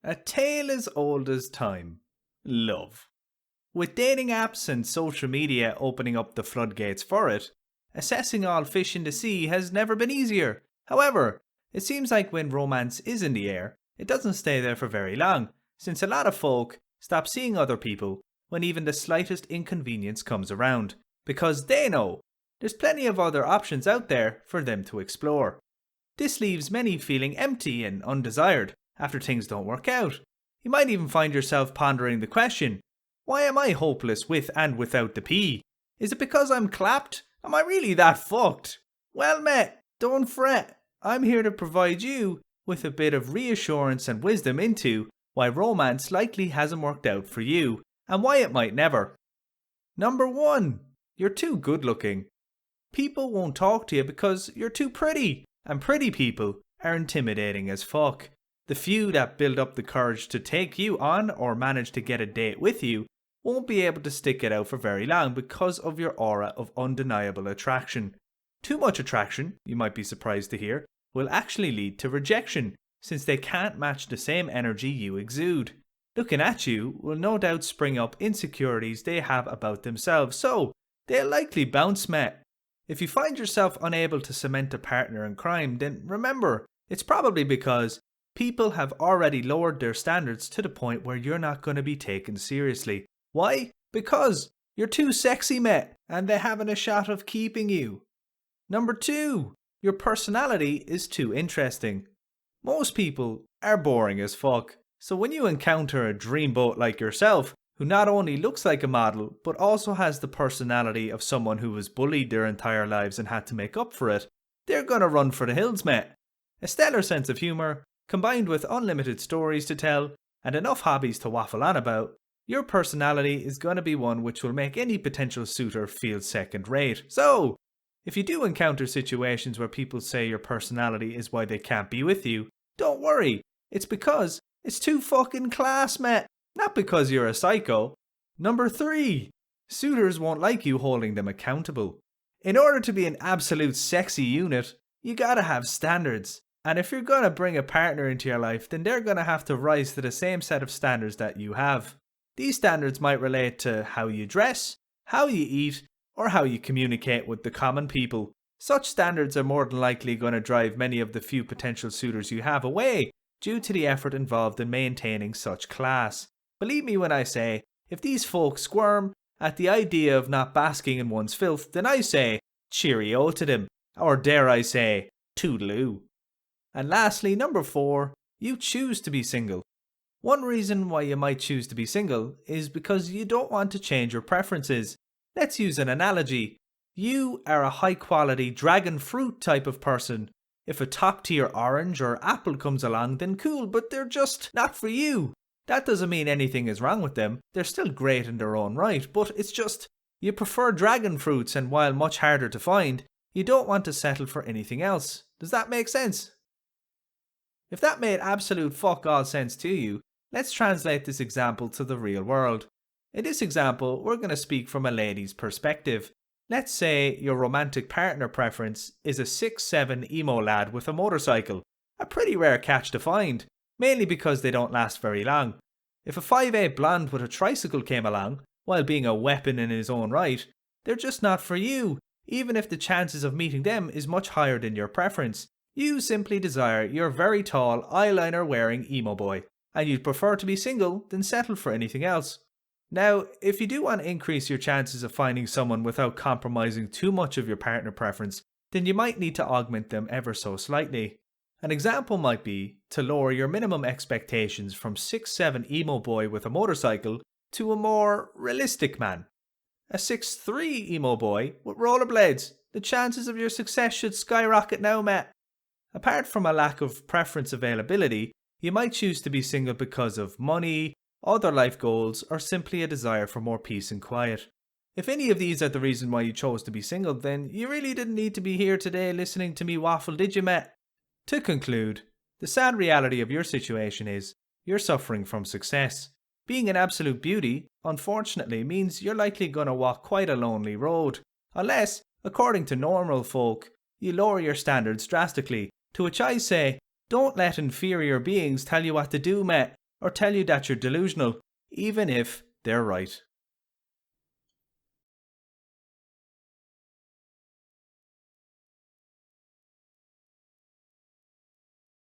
A tale as old as time. Love. With dating apps and social media opening up the floodgates for it, assessing all fish in the sea has never been easier. However, it seems like when romance is in the air, it doesn't stay there for very long, since a lot of folk stop seeing other people when even the slightest inconvenience comes around, because they know there's plenty of other options out there for them to explore. This leaves many feeling empty and undesired after things don't work out. You might even find yourself pondering the question, why am I hopeless with and without the P? Is it because I'm clapped? Am I really that fucked? Well mate, don't fret. I'm here to provide you with a bit of reassurance and wisdom into why romance likely hasn't worked out for you and why it might never. Number 1. You're too good looking. People won't talk to you because you're too pretty, and pretty people are intimidating as fuck. The few that build up the courage to take you on or manage to get a date with you won't be able to stick it out for very long because of your aura of undeniable attraction. Too much attraction, you might be surprised to hear, will actually lead to rejection, since they can't match the same energy you exude. Looking at you will no doubt spring up insecurities they have about themselves, so they'll likely bounce mate. If you find yourself unable to cement a partner in crime, then remember, it's probably because people have already lowered their standards to the point where you're not going to be taken seriously. Why? Because you're too sexy mate, and they haven't a shot of keeping you. Number 2. Your personality is too interesting. Most people are boring as fuck, so when you encounter a dreamboat like yourself, who not only looks like a model, but also has the personality of someone who was bullied their entire lives and had to make up for it, they're gonna run for the hills mate. A stellar sense of humour, combined with unlimited stories to tell, and enough hobbies to waffle on about, your personality is going to be one which will make any potential suitor feel second rate. So, if you do encounter situations where people say your personality is why they can't be with you, don't worry, it's because it's too fucking class mate, not because you're a psycho. Number 3. Suitors won't like you holding them accountable. In order to be an absolute sexy unit, you gotta have standards. And if you're gonna bring a partner into your life, then they're gonna have to rise to the same set of standards that you have. These standards might relate to how you dress, how you eat, or how you communicate with the common people. Such standards are more than likely going to drive many of the few potential suitors you have away due to the effort involved in maintaining such class. Believe me when I say, if these folk squirm at the idea of not basking in one's filth, then I say, cheerio to them, or dare I say, toodaloo. And lastly, number 4, you choose to be single. One reason why you might choose to be single is because you don't want to change your preferences. Let's use an analogy. You are a high quality dragon fruit type of person. If a top tier orange or apple comes along, then cool, but they're just not for you. That doesn't mean anything is wrong with them. They're still great in their own right, but it's just you prefer dragon fruits, and while much harder to find, you don't want to settle for anything else. Does that make sense? If that made absolute fuck all sense to you, let's translate this example to the real world. In this example, we're going to speak from a lady's perspective. Let's say your romantic partner preference is a 6'7" emo lad with a motorcycle. A pretty rare catch to find, mainly because they don't last very long. If a 5'8" blonde with a tricycle came along, while being a weapon in his own right, they're just not for you, even if the chances of meeting them is much higher than your preference. You simply desire your very tall, eyeliner wearing emo boy, and you'd prefer to be single than settle for anything else. Now, if you do want to increase your chances of finding someone without compromising too much of your partner preference, then you might need to augment them ever so slightly. An example might be to lower your minimum expectations from 6'7" emo boy with a motorcycle to a more realistic man. A 6'3" emo boy with rollerblades. The chances of your success should skyrocket now, mate. Apart from a lack of preference availability, you might choose to be single because of money, other life goals, or simply a desire for more peace and quiet. If any of these are the reason why you chose to be single, then you really didn't need to be here today listening to me waffle, did you, mate? To conclude, the sad reality of your situation is you're suffering from success. Being an absolute beauty, unfortunately, means you're likely going to walk quite a lonely road, unless, according to normal folk, you lower your standards drastically, to which I say, don't let inferior beings tell you what to do, mate. or tell you that you're delusional, even if they're right.